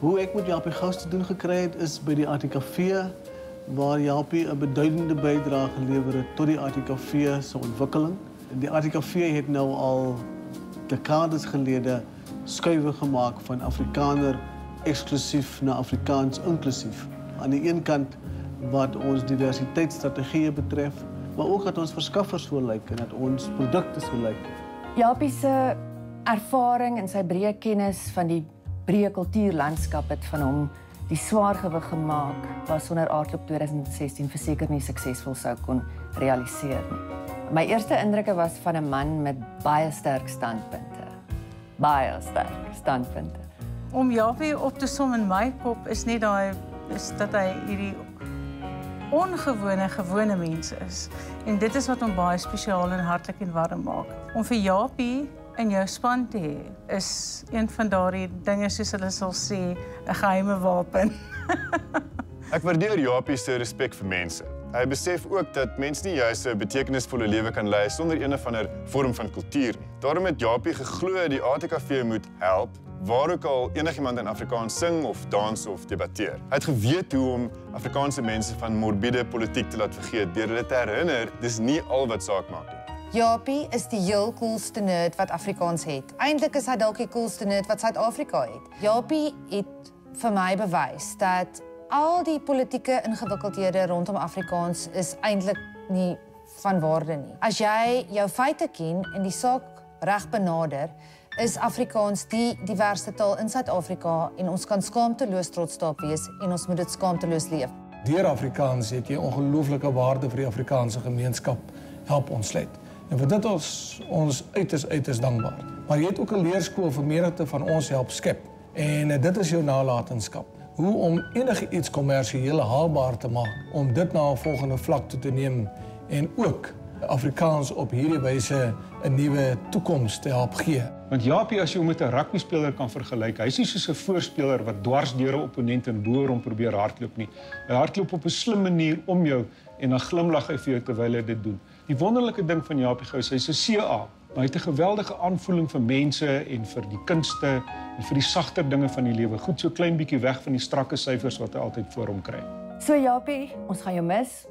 Hoe ek met Japie Gous te doen gekry het, is by die ATKV, waar Japie 'n beduidende bydrae gelewer het tot die ATKV se ontwikkeling. Die ATKV het nou al dekades gelede skuiwe gemaak van Afrikaner eksklusief na Afrikaans inklusief. Aan die een kant wat ons diversiteitsstrategieë betref, maar ook dat ons verskaffers wil lyk en dat ons produkte wil lyk. Japie se ervaring en sy breë kennis van die breë kultuurlandskap het van hom die swaargewig gemaak wat sonder Aardklop 2016 verseker nie suksesvol sou kon realiseer nie. My eerste indrukke was van 'n man met baie sterk standpunte. Baie sterk standpunte. Om Japie op te som in my kop is net dat hy hierdie gewone mens is. En dit is wat hom baie spesiaal en hartlik en warm maak. Om vir Japie in jou span te hê, is een van daardie dinge soos hulle sal sê, 'n geheime wapen. Ek waardeer Japie se respek vir mense. Hy besef ook dat mense nie juis 'n betekenisvolle lewe kan lei sonder een of ander vorm van kultuur nie. Daarom het Japie geglo die ATKV moet help waar ook al enigiemand in Afrikaans sing of dans of debatteer. Hy het geweet hoe om Afrikaanse mense van morbiede politiek te laat vergeet deur hulle te herinner dis nie al wat saak maak nie. Japie is die heel coolste nerd wat Afrikaans het. Eintlik is hy dalk die coolste nerd wat Suid-Afrika het. Japie het vir my bewys dat al die politieke ingewikkeldhede rondom Afrikaans is eintlik nie van waarde nie. As jy jou feite ken en die saak reg benader, is Afrikaans die diverse taal in Suid-Afrika en ons kan skaamteloos trots daarop wees en ons moet dit skaamteloos leef. Deur Afrikaans het jy ongelooflike waarde vir die Afrikaanse gemeenskap help ontsluit. En vir dit ons uiters dankbaar. Maar jy het ook 'n leerskool vir menigte van ons help skep. En dit is jou nalatenskap. Hoe om enigiets kommersieel haalbaar te maak, om dit na 'n volgende vlak toe te neem en ook Afrikaans op hierdie wyse 'n nuwe toekoms te help gee. Want Japie, as jy hom met 'n rugbyspeler kan vergelyk, hy is nie soos 'n voorspeler wat dwars deur 'n opponent en bo hom probeer hardloop nie. Hy hardloop op 'n slim manier om jou en dan glimlag hy vir jou terwyl hy dit doen. Die wonderlike ding van Japie Gous, hy's 'n CA, maar hy het 'n geweldige aanvoeling vir mense en vir die kunste en vir die sagter dinge van die lewe. Goed so klein bietjie weg van die strakke syfers wat hy altyd voor hom kry. So Japie, ons gaan jou mis.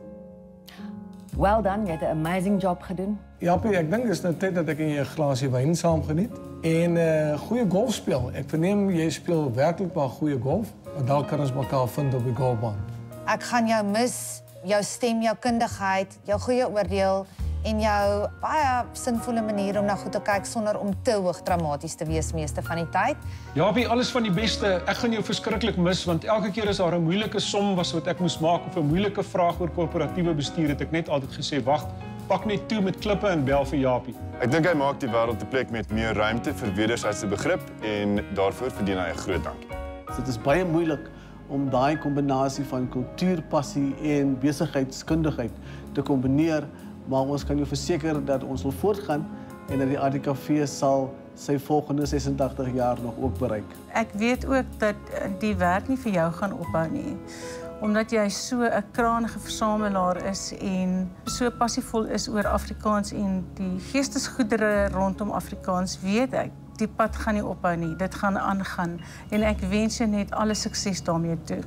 Well done, jy het 'n amazing job gedoen. Japie, ek dink dis nou tyd dat ek 'n glasie wyn saam geniet en goeie golf speel. Ek verneem jy speel werklik baie goeie golf, maar dalk kan ons mekaar vind op die golfbaan. Ek gaan jou mis, jou stem, jou kundigheid, jou goeie oordeel en jou baie sinvolle manier om na goed te kyk sonder om te hoog dramaties te wees meeste van die tyd. Japie, alles van die beste. Ek gaan jou verskriklik mis want elke keer as daar 'n moeilike som was wat ek moes maak of 'n moeilike vraag oor korporatiewe bestuur het ek net altyd gesê, "Wag, pak net toe met klippe en bel vir Japie." Ek dink hy maak die wêreld 'n plek met meer ruimte vir wederwysige begrip en daarvoor verdien hy 'n groot dankie. Dit is baie moeilik om daai kombinasie van kultuurpassie en besigheidskundigheid te kombineer, maar ons kan jou verseker dat ons wil voortgaan en dat die ATKV sal sy volgende 86 jaar nog ook bereik. Ek weet ook dat die werk nie vir jou gaan ophou nie. Omdat jy so 'n krangige versamelaar is en so passievol is oor Afrikaans en die geestesgoedere rondom Afrikaans, weet ek, die pad gaan nie ophou nie, dit gaan aangaan en ek wens jou net alle sukses daarmee toe.